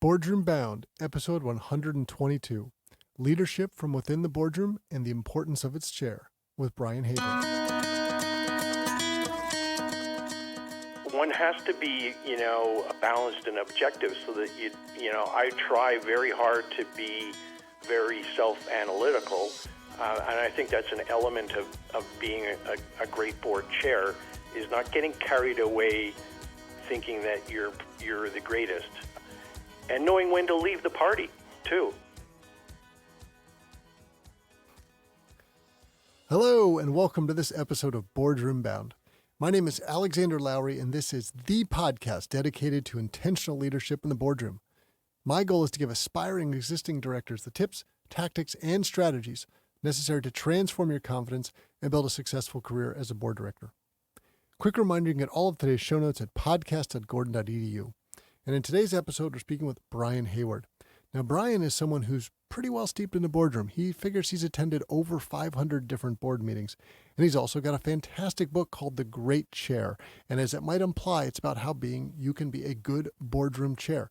Boardroom Bound, episode 122, Leadership from Within the Boardroom and the Importance of Its Chair, with Brian Hayward. One has to be, balanced and objective so that, I try very hard to be very self-analytical, and I think that's an element of being a great board chair, is not getting carried away thinking that you're the greatest. And knowing when to leave the party, too. Hello, and welcome to this episode of Boardroom Bound. My name is Alexander Lowry, and this is the podcast dedicated to intentional leadership in the boardroom. My goal is to give aspiring existing directors the tips, tactics, and strategies necessary to transform your confidence and build a successful career as a board director. Quick reminder, you can get all of today's show notes at podcast.gordon.edu. And in today's episode, we're speaking with Brian Hayward. Now, Brian is someone who's pretty well steeped in the boardroom. He figures he's attended over 500 different board meetings. And he's also got a fantastic book called The Great Chair. And as it might imply, it's about how you can be a good boardroom chair.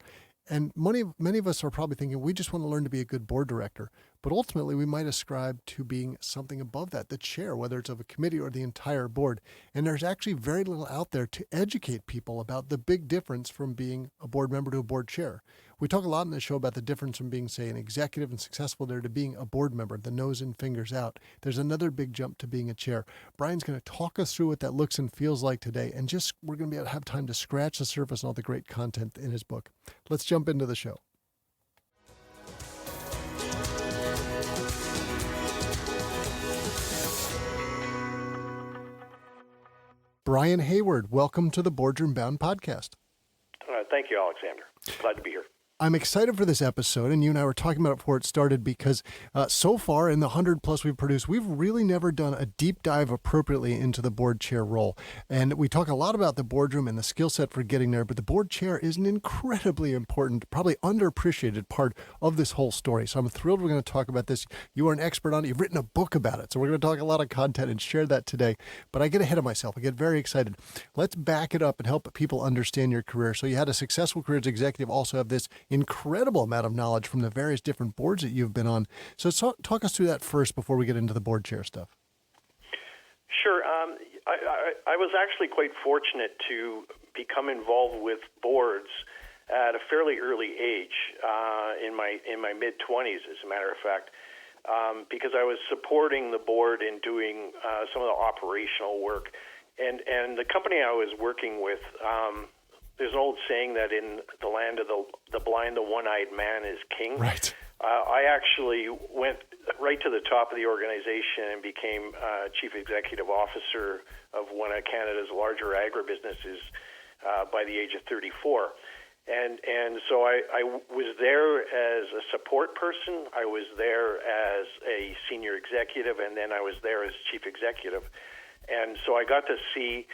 And many of us are probably thinking, we just want to learn to be a good board director. But ultimately, we might ascribe to being something above that, the chair, whether it's of a committee or the entire board. And there's actually very little out there to educate people about the big difference from being a board member to a board chair. We talk a lot in the show about the difference from being, say, an executive and successful there to being a board member, the nose and fingers out. There's another big jump to being a chair. Brian's going to talk us through what that looks and feels like today. And we're going to be able to have time to scratch the surface on all the great content in his book. Let's jump into the show. Brian Hayward, welcome to the Boardroom Bound podcast. Thank you, Alexander. Glad to be here. I'm excited for this episode, and you and I were talking about it before it started because so far in the 100 plus we've produced, we've really never done a deep dive appropriately into the board chair role. And we talk a lot about the boardroom and the skill set for getting there, but the board chair is an incredibly important, probably underappreciated part of this whole story. So I'm thrilled we're going to talk about this. You are an expert on it. You've written a book about it. So we're going to talk a lot of content and share that today. But I get ahead of myself. I get very excited. Let's back it up and help people understand your career. So you had a successful career as executive, also have this incredible amount of knowledge from the various different boards that you've been on. So talk us through that first before we get into the board chair stuff. Sure. I was actually quite fortunate to become involved with boards at a fairly early age, in my mid-20s, as a matter of fact, because I was supporting the board in doing some of the operational work. And the company I was working with, there's an old saying that in the land of the blind, the one-eyed man is king. Right. I actually went right to the top of the organization and became chief executive officer of one of Canada's larger agribusinesses by the age of 34. And so I was there as a support person. I was there as a senior executive, and then I was there as chief executive. And so I got to see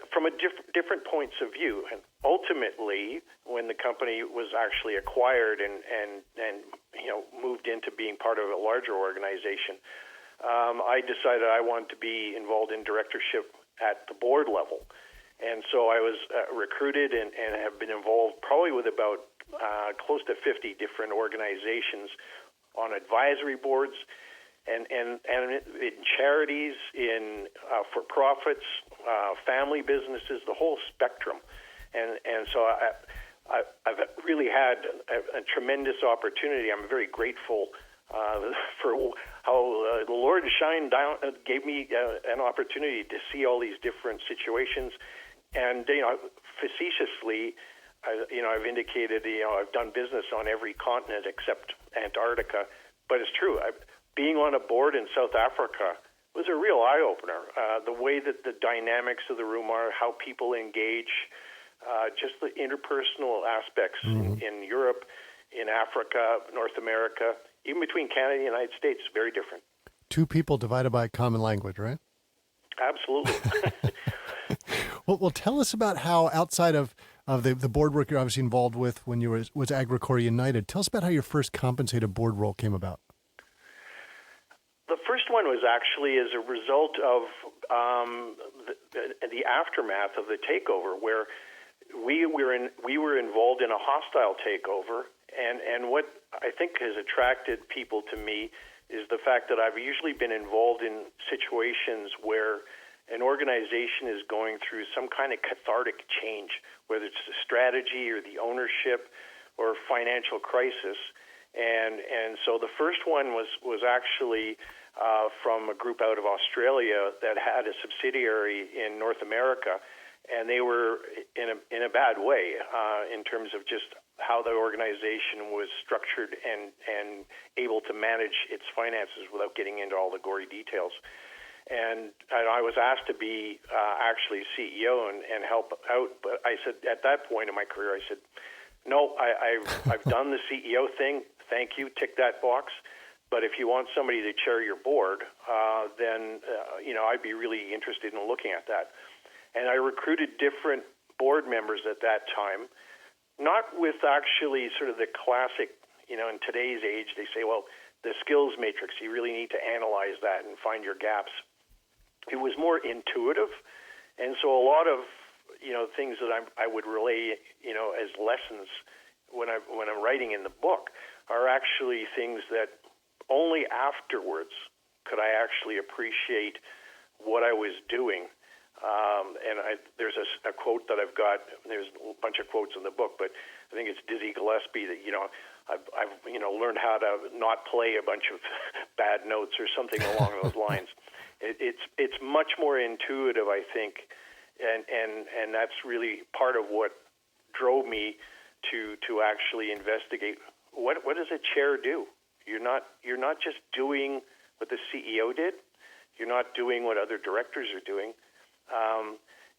from a different points of view. And ultimately, when the company was actually acquired and moved into being part of a larger organization, I decided I wanted to be involved in directorship at the board level. And so I was recruited and have been involved probably with about close to 50 different organizations on advisory boards, and in charities, in for-profits, family businesses, the whole spectrum. And so I've really had a tremendous opportunity. I'm very grateful for how the Lord shined down, gave me an opportunity to see all these different situations. And, facetiously, I've indicated, I've done business on every continent except Antarctica. But it's true. Being on a board in South Africa was a real eye-opener. The way that the dynamics of the room are, how people engage, just the interpersonal aspects in Europe, in Africa, North America, even between Canada and the United States, is very different. Two people divided by a common language, right? Absolutely. Well, tell us about how, outside of the board work you're obviously involved with when you was AgriCorps United, tell us about how your first compensated board role came about. The first one was actually as a result of the aftermath of the takeover, where we were involved in a hostile takeover, and what I think has attracted people to me is the fact that I've usually been involved in situations where an organization is going through some kind of cathartic change, whether it's the strategy or the ownership or financial crisis. And so the first one was actually from a group out of Australia that had a subsidiary in North America, and they were in a bad way in terms of just how the organization was structured and able to manage its finances without getting into all the gory details. And I was asked to be actually CEO and help out, but I said at that point in my career, I said, no, I've done the CEO thing. Thank you, tick that box. But if you want somebody to chair your board, then I'd be really interested in looking at that. And I recruited different board members at that time, not with actually sort of the classic, in today's age, they say, well, the skills matrix, you really need to analyze that and find your gaps. It was more intuitive. And so a lot of, things that I would relay, as lessons when I'm writing in the book are actually things that only afterwards could I actually appreciate what I was doing. There's a quote that I've got. There's a bunch of quotes in the book, but I think it's Dizzy Gillespie that I've learned how to not play a bunch of bad notes or something along those lines. It's much more intuitive, I think, and that's really part of what drove me to actually investigate what does a chair do. You're not just doing what the CEO did. You're not doing what other directors are doing.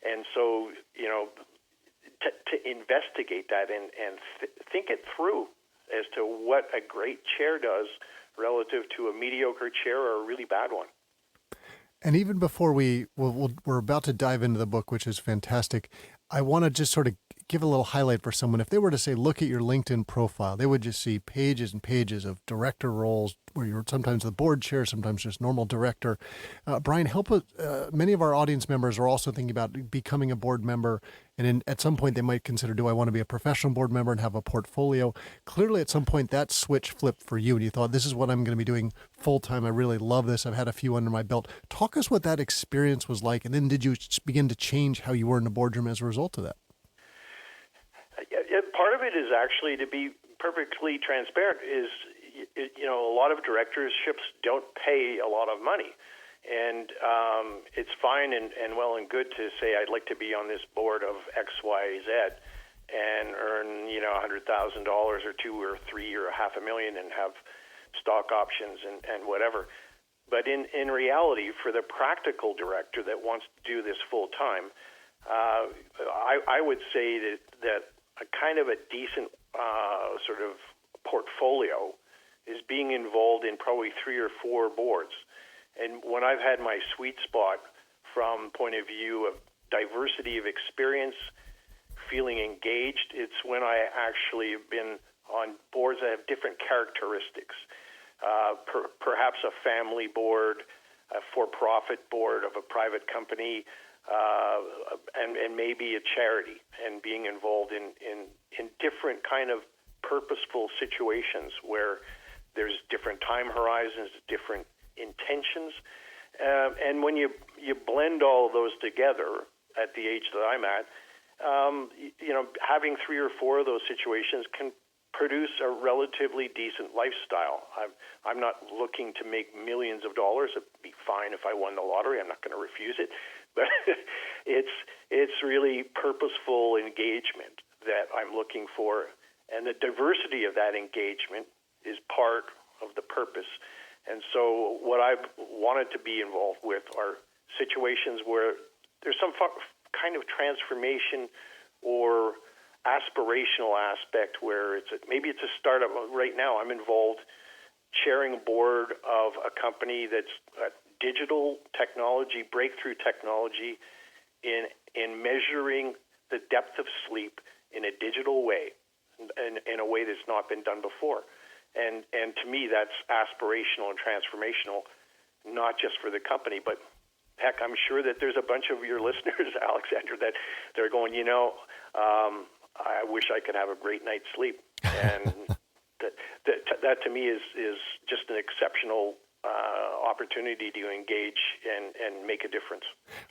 And so, to investigate that and think it through as to what a great chair does relative to a mediocre chair or a really bad one. And even before we're about to dive into the book, which is fantastic, I want to just sort of give a little highlight for someone. If they were to say, look at your LinkedIn profile, they would just see pages and pages of director roles where you're sometimes the board chair, sometimes just normal director. Brian, help us. Many of our audience members are also thinking about becoming a board member. And at some point they might consider, do I want to be a professional board member and have a portfolio? Clearly at some point that switch flipped for you and you thought, this is what I'm going to be doing full time. I really love this. I've had a few under my belt. Talk us what that experience was like. And then did you begin to change how you were in the boardroom as a result of that? Part of it is actually, to be perfectly transparent, is a lot of directorships don't pay a lot of money, and it's fine and well and good to say I'd like to be on this board of X, Y, Z, and earn $100,000 or $2 or $3 or $500,000 and have stock options and whatever. But in reality, for the practical director that wants to do this full time, I would say that a kind of a decent sort of portfolio is being involved in probably 3 or 4 boards. And when I've had my sweet spot from point of view of diversity of experience, feeling engaged, it's when I actually have been on boards that have different characteristics. Perhaps a family board, a for-profit board of a private company, and maybe a charity, and being involved in different kind of purposeful situations where there's different time horizons, different intentions, and when you blend all of those together at the age that I'm at, having 3 or 4 of those situations can produce a relatively decent lifestyle. I'm not looking to make millions of dollars. It'd be fine if I won the lottery. I'm not going to refuse it. But it's really purposeful engagement that I'm looking for. And the diversity of that engagement is part of the purpose. And so what I've wanted to be involved with are situations where there's some kind of transformation or aspirational aspect where maybe it's a startup. Right now I'm involved chairing a board of a company that's digital technology, breakthrough technology in measuring the depth of sleep in a digital way, in a way that's not been done before. And to me, that's aspirational and transformational, not just for the company, but heck, I'm sure that there's a bunch of your listeners, Alexander, that they're going, I wish I could have a great night's sleep. And that to me is just an exceptional opportunity to engage and make a difference.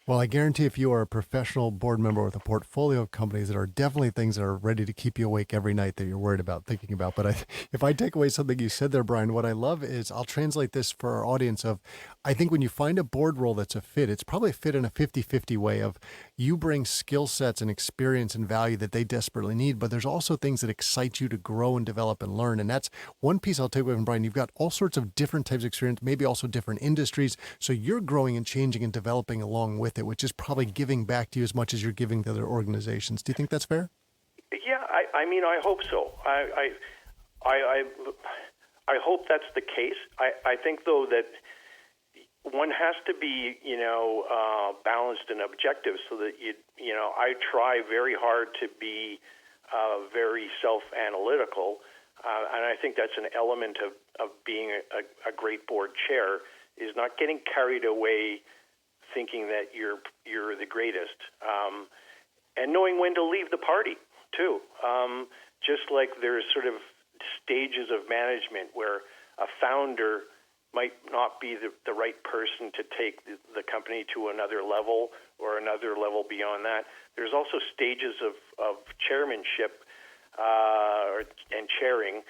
Well, I guarantee if you are a professional board member with a portfolio of companies, there are definitely things that are ready to keep you awake every night that you're worried about, thinking about. But if I take away something you said there, Brian, what I love is, I'll translate this for our audience of, I think when you find a board role that's a fit, it's probably a fit in a 50-50 way of you bring skill sets and experience and value that they desperately need, but there's also things that excite you to grow and develop and learn. And that's one piece I'll take away from Brian. You've got all sorts of different types of experience, maybe also different industries. So you're growing and changing and developing along with it, which is probably giving back to you as much as you're giving to other organizations. Do you think that's fair? Yeah, I mean, I hope so. I hope that's the case. I think, though, that one has to be, balanced and objective, so that I try very hard to be very self-analytical, and I think that's an element of being a great board chair, is not getting carried away thinking that you're the greatest, and knowing when to leave the party too. Just like there's sort of stages of management where a founder might not be the right person to take the company to another level or another level beyond that. There's also stages of chairmanship and chairing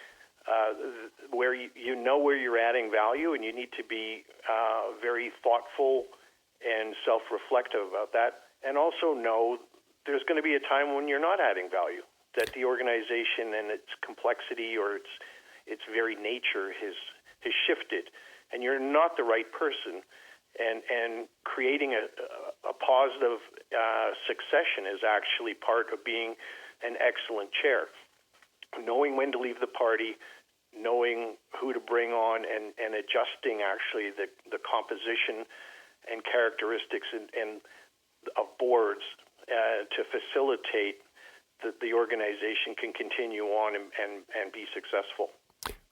where you know where you're adding value, and you need to be very thoughtful and self-reflective about that, and also know there's going to be a time when you're not adding value, that the organization and its complexity or its very nature has shifted, and you're not the right person. And creating a positive succession is actually part of being an excellent chair. Knowing when to leave the party, knowing who to bring on, and adjusting actually the composition and characteristics and of boards to facilitate that the organization can continue on and be successful.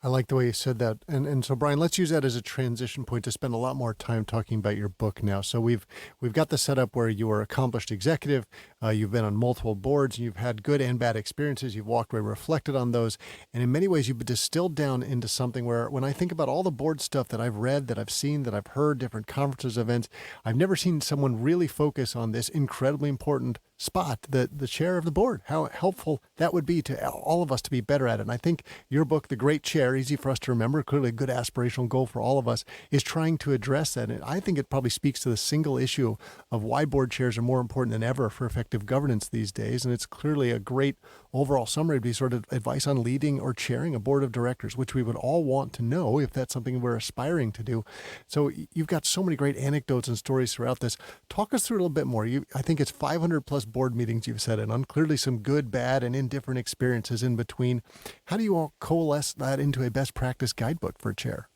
I like the way you said that. And so, Brian, let's use that as a transition point to spend a lot more time talking about your book now. So we've got the setup where you are an accomplished executive. You've been on multiple boards, and you've had good and bad experiences. You've walked away, reflected on those. And in many ways, you've distilled down into something where, when I think about all the board stuff that I've read, that I've seen, that I've heard, different conferences, events, I've never seen someone really focus on this incredibly important spot, the chair of the board, how helpful that would be to all of us to be better at it. And I think your book, The Great Chair, easy for us to remember, clearly a good aspirational goal for all of us, is trying to address that. And I think it probably speaks to the single issue of why board chairs are more important than ever for effective governance these days. And it's clearly a great overall summary to be sort of advice on leading or chairing a board of directors, which we would all want to know if that's something we're aspiring to do. So you've got so many great anecdotes and stories throughout this. Talk us through it a little bit more. I think it's 500 plus board meetings you've said, and clearly some good, bad, and indifferent experiences in between. How do you all coalesce that into a best practice guidebook for a chair?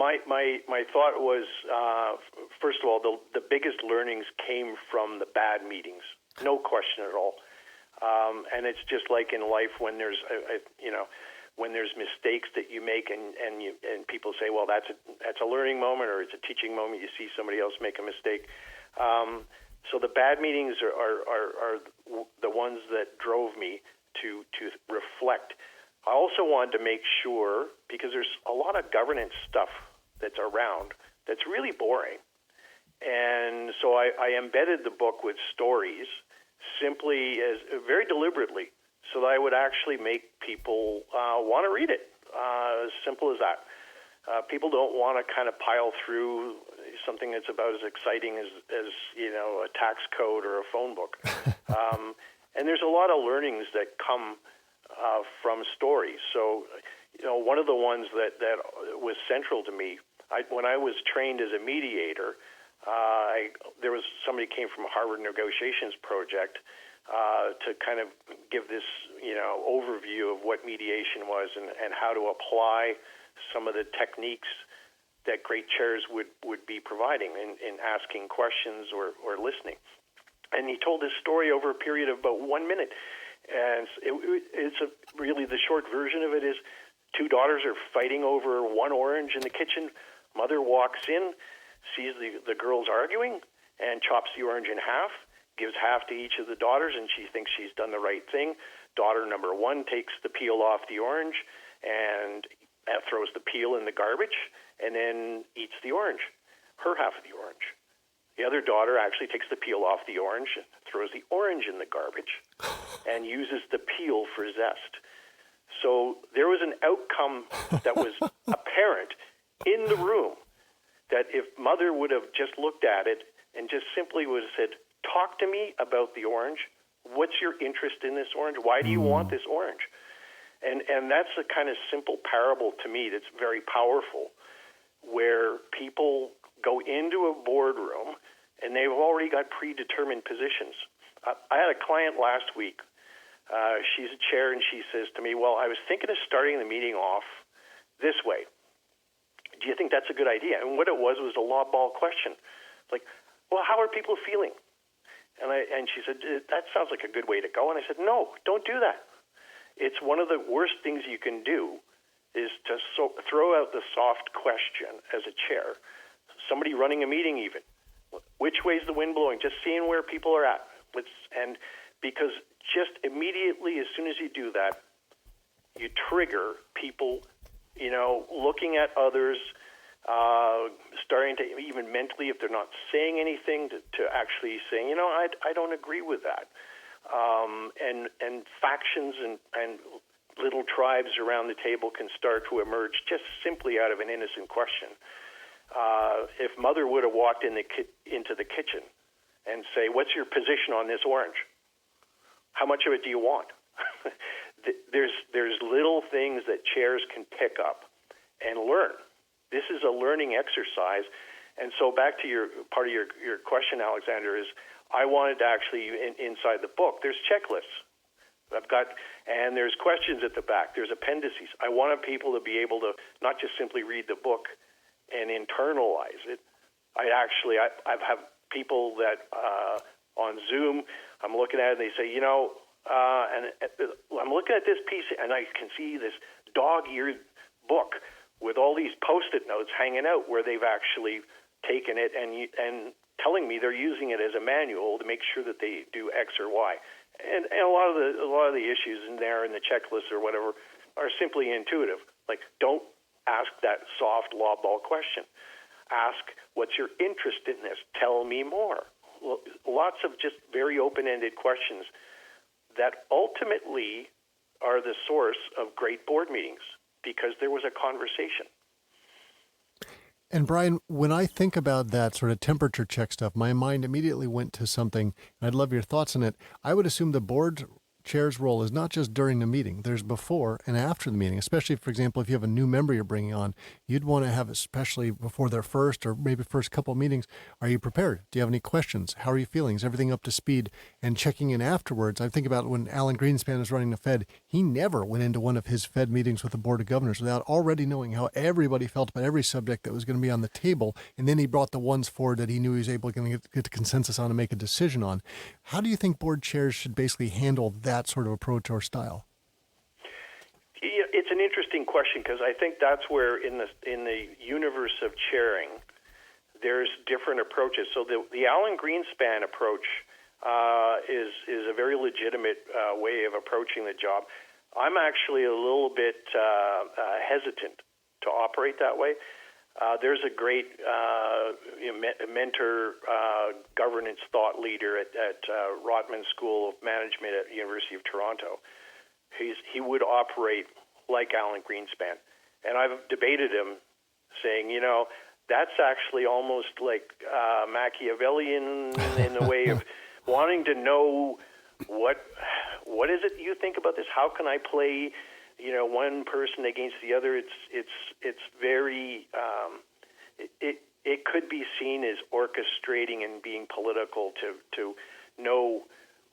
My thought was, first of all, the biggest learnings came from the bad meetings, no question at all. And it's just like in life when there's when there's mistakes that you make, and people say, well, that's a learning moment, or it's a teaching moment. You see somebody else make a mistake. So the bad meetings are the ones that drove me to reflect. I also wanted to make sure, because there's a lot of governance stuff that's around that's really boring. And so I embedded the book with stories simply, as very deliberately, so that I would actually make people want to read it. As simple as that. People don't want to kind of pile through something that's about as exciting as a tax code or a phone book. And there's a lot of learnings that come from stories. So, one of the ones that was central to me, when I was trained as a mediator, there was somebody came from a Harvard negotiations project to kind of give this, overview of what mediation was and how to apply some of the techniques that great chairs would be providing in asking questions or listening. And he told this story over a period of about 1 minute. And it's really the short version of it is, two daughters are fighting over one orange in the kitchen. Mother walks in, sees the girls arguing, and chops the orange in half, gives half to each of the daughters, and she thinks she's done the right thing. Daughter number one takes the peel off the orange and throws the peel in the garbage and then eats the orange, her half of the orange. The other daughter actually takes the peel off the orange, throws the orange in the garbage, and uses the peel for zest. So there was an outcome that was apparent in the room that if Mother would have just looked at it and just simply would have said, talk to me about the orange. What's your interest in this orange? Why do you want this orange? And that's a kind of simple parable to me that's very powerful, where people go into a boardroom and they've already got predetermined positions. I had a client last week. She's a chair, and she says to me, well, I was thinking of starting the meeting off this way. Do you think that's a good idea? And what it was a lob ball question. Like, well, how are people feeling? And she said, that sounds like a good way to go. And I said, no, don't do that. It's one of the worst things you can do is to throw out the soft question as a chair. Somebody running a meeting even. Which way's the wind blowing? Just seeing where people are at. And because just immediately as soon as you do that, you trigger people, looking at others, starting to even mentally, if they're not saying anything, to actually saying, I don't agree with that. And factions and little tribes around the table can start to emerge just simply out of an innocent question. If Mother would have walked into the kitchen and say, what's your position on this orange? How much of it do you want? There's little things that chairs can pick up and learn. This is a learning exercise. And so back to part of your question, Alexander, is I wanted to actually, inside the book, there's checklists. And there's questions at the back. There's appendices. I wanted people to be able to not just simply read the book and internalize it. I've have people that on Zoom, I'm looking at it and they say, and I'm looking at this piece and I can see this dog-eared book with all these Post-it notes hanging out where they've actually taken it and telling me they're using it as a manual to make sure that they do X or Y. And a lot of the issues in there in the checklist or whatever are simply intuitive. Like, don't ask that soft lob ball question. Ask, what's your interest in this? Tell me more. Lots of just very open-ended questions that ultimately are the source of great board meetings because there was a conversation. And Brian, when I think about that sort of temperature check stuff, my mind immediately went to something, and I'd love your thoughts on it. I would assume the board chair's role is not just during the meeting. There's before and after the meeting, especially, for example, if you have a new member you're bringing on, you'd want to have, especially before their first or maybe first couple of meetings, are you prepared? Do you have any questions? How are you feeling? Is everything up to speed? And checking in afterwards. I think about when Alan Greenspan was running the Fed, he never went into one of his Fed meetings with the Board of Governors without already knowing how everybody felt about every subject that was going to be on the table. And then he brought the ones forward that he knew he was able to get the consensus on and make a decision on. How do you think board chairs should basically handle that sort of approach or style? It's an interesting question because I think that's where in the universe of chairing, there's different approaches. So the Alan Greenspan approach is a very legitimate way of approaching the job. I'm actually a little bit hesitant to operate that way. There's a great mentor, governance thought leader at Rotman School of Management at the University of Toronto. He would operate like Alan Greenspan. And I've debated him saying, that's actually almost like Machiavellian in the way of wanting to know what is it you think about this? How can I play one person against the other? It's very it could be seen as orchestrating and being political to know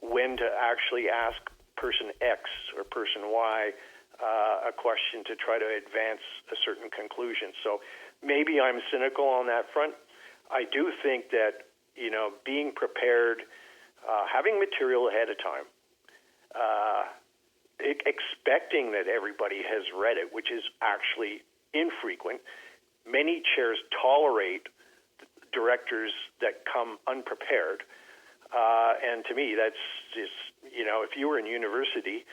when to actually ask person X or person Y a question to try to advance a certain conclusion. So maybe I'm cynical on that front. I do think that being prepared, having material ahead of time, expecting that everybody has read it, which is actually infrequent, many chairs tolerate directors that come unprepared. And to me, that's just, if you were in university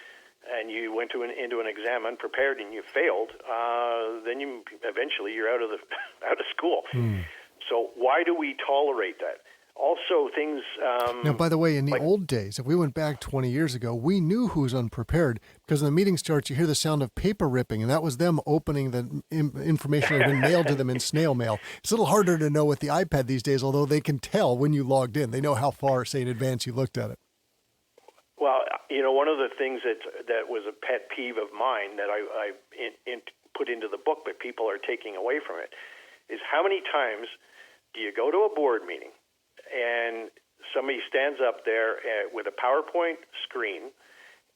and you went into an exam unprepared and you failed, then you're out of school. So why do we tolerate that? Also, things. Now, by the way, in the old days, if we went back 20 years ago, we knew who was unprepared because when the meeting starts, you hear the sound of paper ripping, and that was them opening the information that had been mailed to them in snail mail. It's a little harder to know with the iPad these days, although they can tell when you logged in. They know how far, say, in advance you looked at it. Well, one of the things that was a pet peeve of mine that I put into the book, but people are taking away from it, is how many times do you go to a board meeting and somebody stands up there with a PowerPoint screen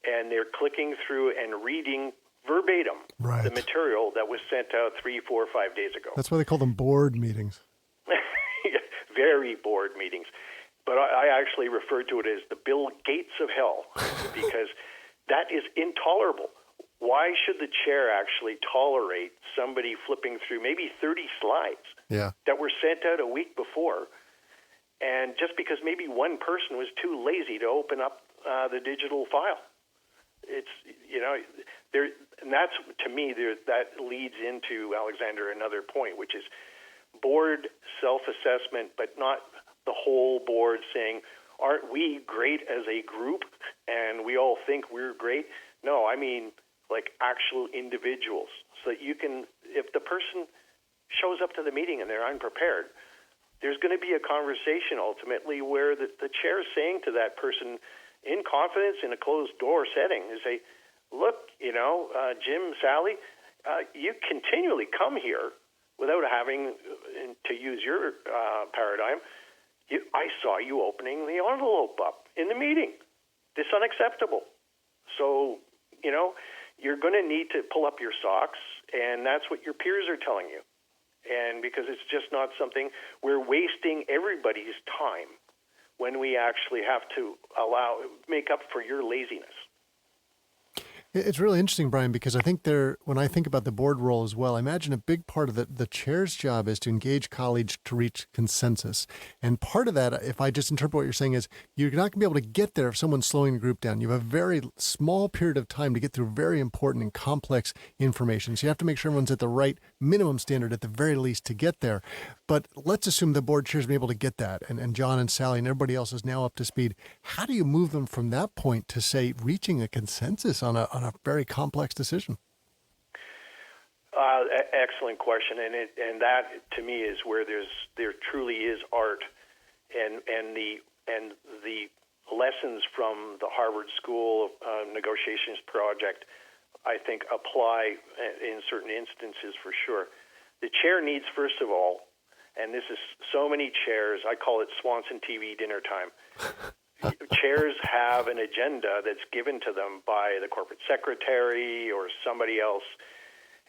and they're clicking through and reading verbatim the material that was sent out 3, 4, 5 days ago. That's why they call them board meetings. Very board meetings. But I actually refer to it as the Bill Gates of hell because that is intolerable. Why should the chair actually tolerate somebody flipping through maybe 30 slides that were sent out a week before? And just because maybe one person was too lazy to open up the digital file. It's, and that's, to me, that leads into, Alexander, another point, which is board self-assessment, but not the whole board saying, aren't we great as a group and we all think we're great? No, I mean like actual individuals. So that you can, if the person shows up to the meeting and they're unprepared, there's going to be a conversation ultimately where the chair is saying to that person in confidence in a closed door setting, is say, look, Jim, Sally, you continually come here without having, to use your paradigm, I saw you opening the envelope up in the meeting. This is unacceptable. So, you're going to need to pull up your socks, and that's what your peers are telling you. And because it's just not something, we're wasting everybody's time when we actually have to make up for your laziness. It's really interesting, Brian, because I think when I think about the board role as well, I imagine a big part of the chair's job is to engage colleagues to reach consensus. And part of that, if I just interpret what you're saying, is you're not going to be able to get there if someone's slowing the group down. You have a very small period of time to get through very important and complex information. So you have to make sure everyone's at the right minimum standard at the very least to get there. But let's assume the board chair's been able to get that, and John and Sally and everybody else is now up to speed. How do you move them from that point to, say, reaching a consensus on a very complex decision? Excellent question, and that to me is where there truly is art, and the lessons from the Harvard School of Negotiations project, I think, apply in certain instances for sure. The chair needs, first of all, and this is so many chairs, I call it Swanson TV dinner time. Chairs have an agenda that's given to them by the corporate secretary or somebody else,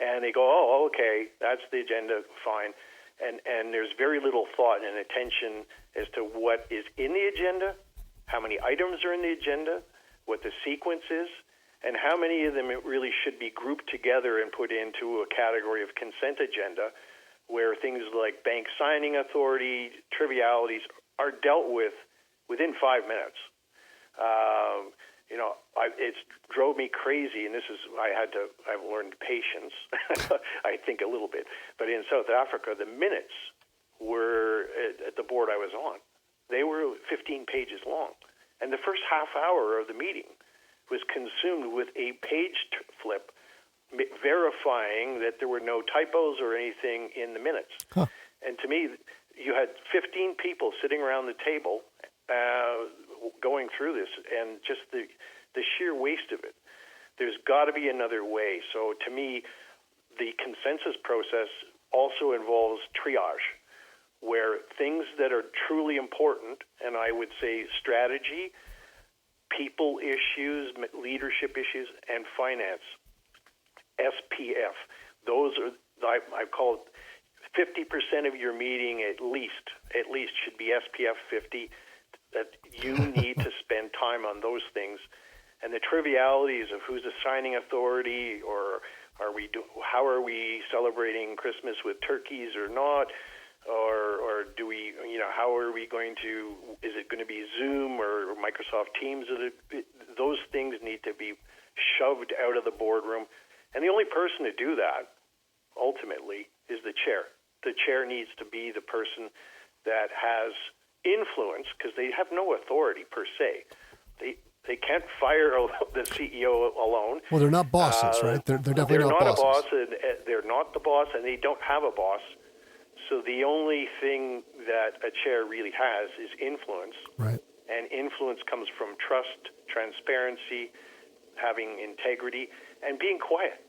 and they go, oh, okay, that's the agenda, fine. And there's very little thought and attention as to what is in the agenda, how many items are in the agenda, what the sequence is, and how many of them it really should be grouped together and put into a category of consent agenda, where things like bank signing authority, trivialities are dealt with within 5 minutes. It's drove me crazy, and I've learned patience, I think a little bit. But in South Africa, the minutes were, at the board I was on, they were 15 pages long. And the first half hour of the meeting was consumed with a page flip verifying that there were no typos or anything in the minutes. Huh. And to me, you had 15 people sitting around the table going through this, and just the sheer waste of it. There's got to be another way. So to me, the consensus process also involves triage, where things that are truly important, and I would say strategy, people issues, leadership issues, and finance, SPF. Those are, I call it 50% of your meeting at least should be SPF 50, that you need to spend time on those things. And the trivialities of who's assigning authority or How are we celebrating Christmas with turkeys or not? Or do we, how are we going to, is it going to be Zoom or Microsoft Teams? Those things need to be shoved out of the boardroom. And the only person to do that, ultimately, is the chair. The chair needs to be the person that has influence, because they have no authority per se. They can't fire the CEO alone. Well, they're not bosses, right? They're definitely not bosses. They're not a boss, and they're not the boss, and they don't have a boss. So the only thing that a chair really has is influence. Right. And influence comes from trust, transparency, having integrity, and being quiet.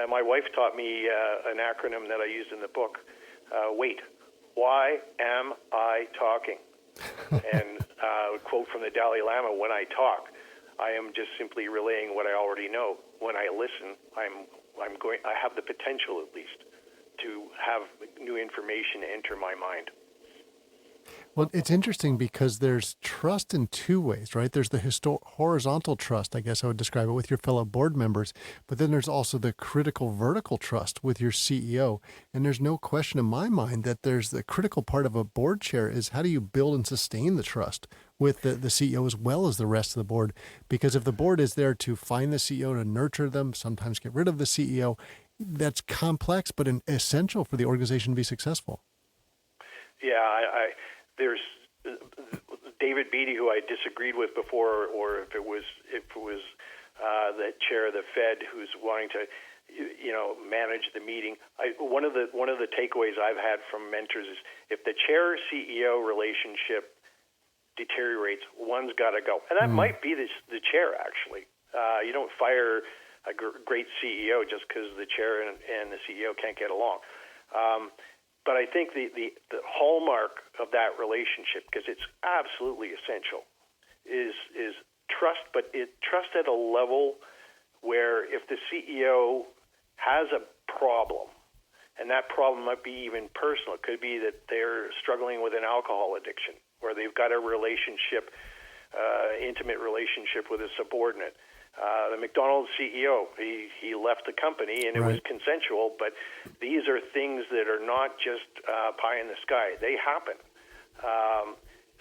My wife taught me an acronym that I used in the book. WAIT. Why am I talking? And a quote from the Dalai Lama, when I talk, I am just simply relaying what I already know. When I listen, I have the potential, at least, to have new information enter my mind. Well, it's interesting because there's trust in two ways, right? There's the horizontal trust, I guess I would describe it, with your fellow board members, but then there's also the critical vertical trust with your CEO. And there's no question in my mind that there's the critical part of a board chair is how do you build and sustain the trust with the CEO as well as the rest of the board? Because if the board is there to find the CEO, to nurture them, sometimes get rid of the CEO, that's complex, but essential for the organization to be successful. Yeah, there's David Beatty, who I disagreed with before, or if it was the chair of the Fed who's wanting to, manage the meeting. One of the takeaways I've had from mentors is if the chair CEO relationship deteriorates, one's got to go, and that might be the chair actually. You don't fire a great CEO just because the chair and the CEO can't get along. But I think the hallmark of that relationship, because it's absolutely essential, is trust, but trust at a level where if the CEO has a problem, and that problem might be even personal, it could be that they're struggling with an alcohol addiction, or they've got a relationship, intimate relationship with a subordinate. The McDonald's CEO, he left the company, and it was consensual, but these are things that are not just pie in the sky. They happen.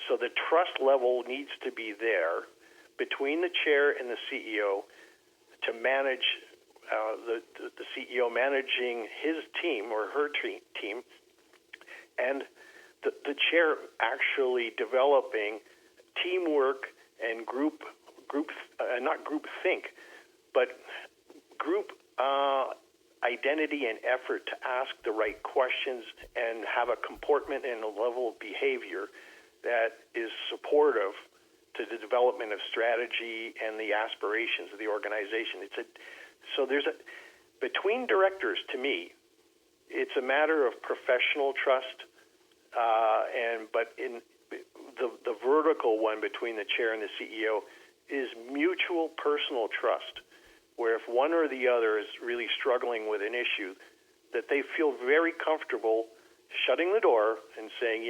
So the trust level needs to be there between the chair and the CEO to manage the CEO managing his team or her team, and the chair actually developing teamwork and not group think, but group identity and effort to ask the right questions and have a comportment and a level of behavior that is supportive to the development of strategy and the aspirations of the organization. Between directors, to me, it's a matter of professional trust, but in the vertical one between the chair and the CEO is mutual personal trust, where if one or the other is really struggling with an issue, that they feel very comfortable shutting the door and saying,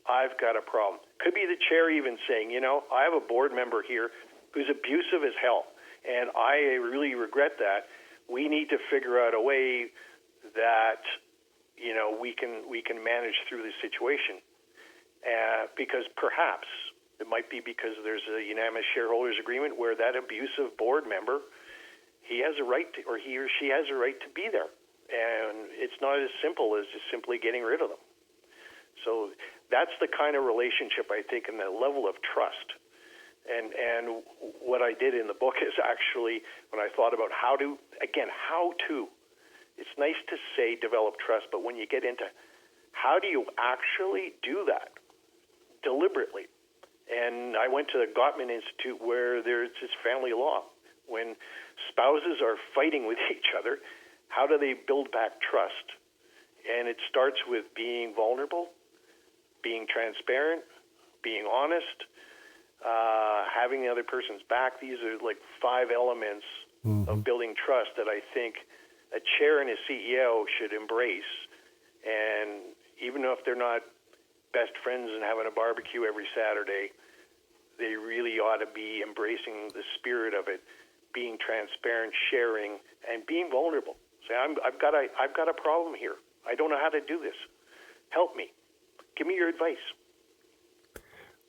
I've got a problem. Could be the chair even saying, I have a board member here who's abusive as hell, and I really regret that. We need to figure out a way that, we can manage through this situation. Because perhaps it might be because there's a unanimous shareholders agreement where that abusive board member, he has a right to, or he or she has a right to be there. And it's not as simple as just simply getting rid of them. So that's the kind of relationship, I think, and the level of trust. And what I did in the book is actually, when I thought about how to, it's nice to say develop trust, but when you get into how do you actually do that deliberately? And I went to the Gottman Institute where there's this family law. When spouses are fighting with each other, how do they build back trust? And it starts with being vulnerable, being transparent, being honest, having the other person's back. These are like 5 elements of building trust that I think a chair and a CEO should embrace. And even if they're not best friends and having a barbecue every Saturday, they really ought to be embracing the spirit of it, being transparent, sharing, and being vulnerable. Say, I've got a problem here. I don't know how to do this. Help me. Give me your advice.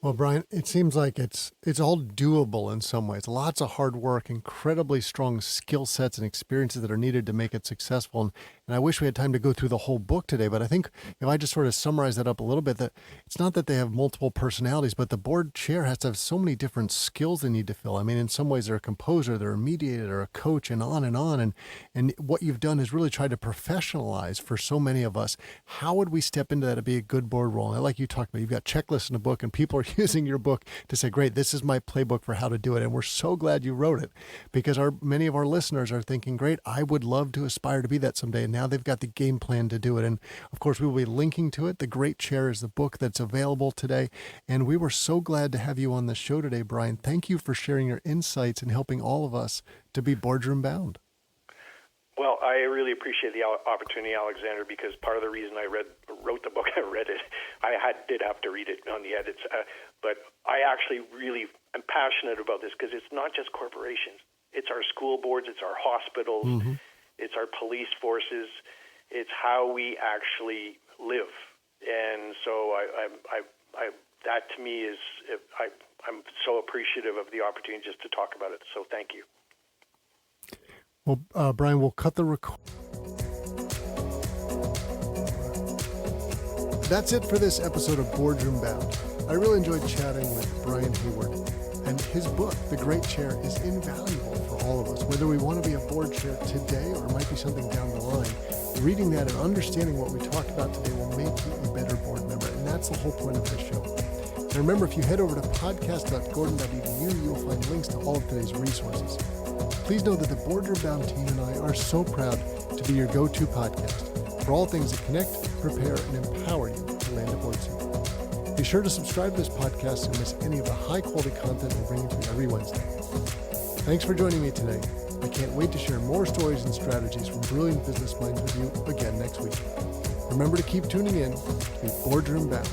Well, Brian, it seems like it's all doable in some ways. Lots of hard work, incredibly strong skill sets and experiences that are needed to make it successful. And I wish we had time to go through the whole book today, but I think if I just sort of summarize that up a little bit, that it's not that they have multiple personalities, but the board chair has to have so many different skills they need to fill. I mean, in some ways they're a composer, they're a mediator, they're a coach, and on and on. And what you've done is really tried to professionalize for so many of us. How would we step into that to be a good board role? And like you talked about, you've got checklists in the book, and people are using your book to say, great, this is my playbook for how to do it. And we're so glad you wrote it, because many of our listeners are thinking, great, I would love to aspire to be that someday. And now they've got the game plan to do it. And of course, we will be linking to it. The Great Chair is the book that's available today. And we were so glad to have you on the show today, Brian. Thank you for sharing your insights and helping all of us to be boardroom bound. Well, I really appreciate the opportunity, Alexander, because part of the reason I wrote the book, I read it. I did have to read it on the edits, but I actually really am passionate about this because it's not just corporations. It's our school boards, it's our hospitals, it's our police forces, it's how we actually live. And so that to me is, I'm so appreciative of the opportunity just to talk about it. So thank you. Well, Brian, we'll cut the record. That's it for this episode of Boardroom Bound. I really enjoyed chatting with Brian Hayward, and his book, The Great Chair, is invaluable for all of us. Whether we want to be a board chair today or it might be something down the line, reading that and understanding what we talked about today will make you a better board member, and that's the whole point of this show. And remember, if you head over to podcast.gordon.edu, you'll find links to all of today's resources. Please know that the Boardroom Bound team and I are so proud to be your go-to podcast for all things that connect, prepare, and empower you to land a board seat. Be sure to subscribe to this podcast to miss any of the high-quality content we're bringing to you every Wednesday. Thanks for joining me today. I can't wait to share more stories and strategies from brilliant business minds with you again next week. Remember to keep tuning in to be Boardroom Bound.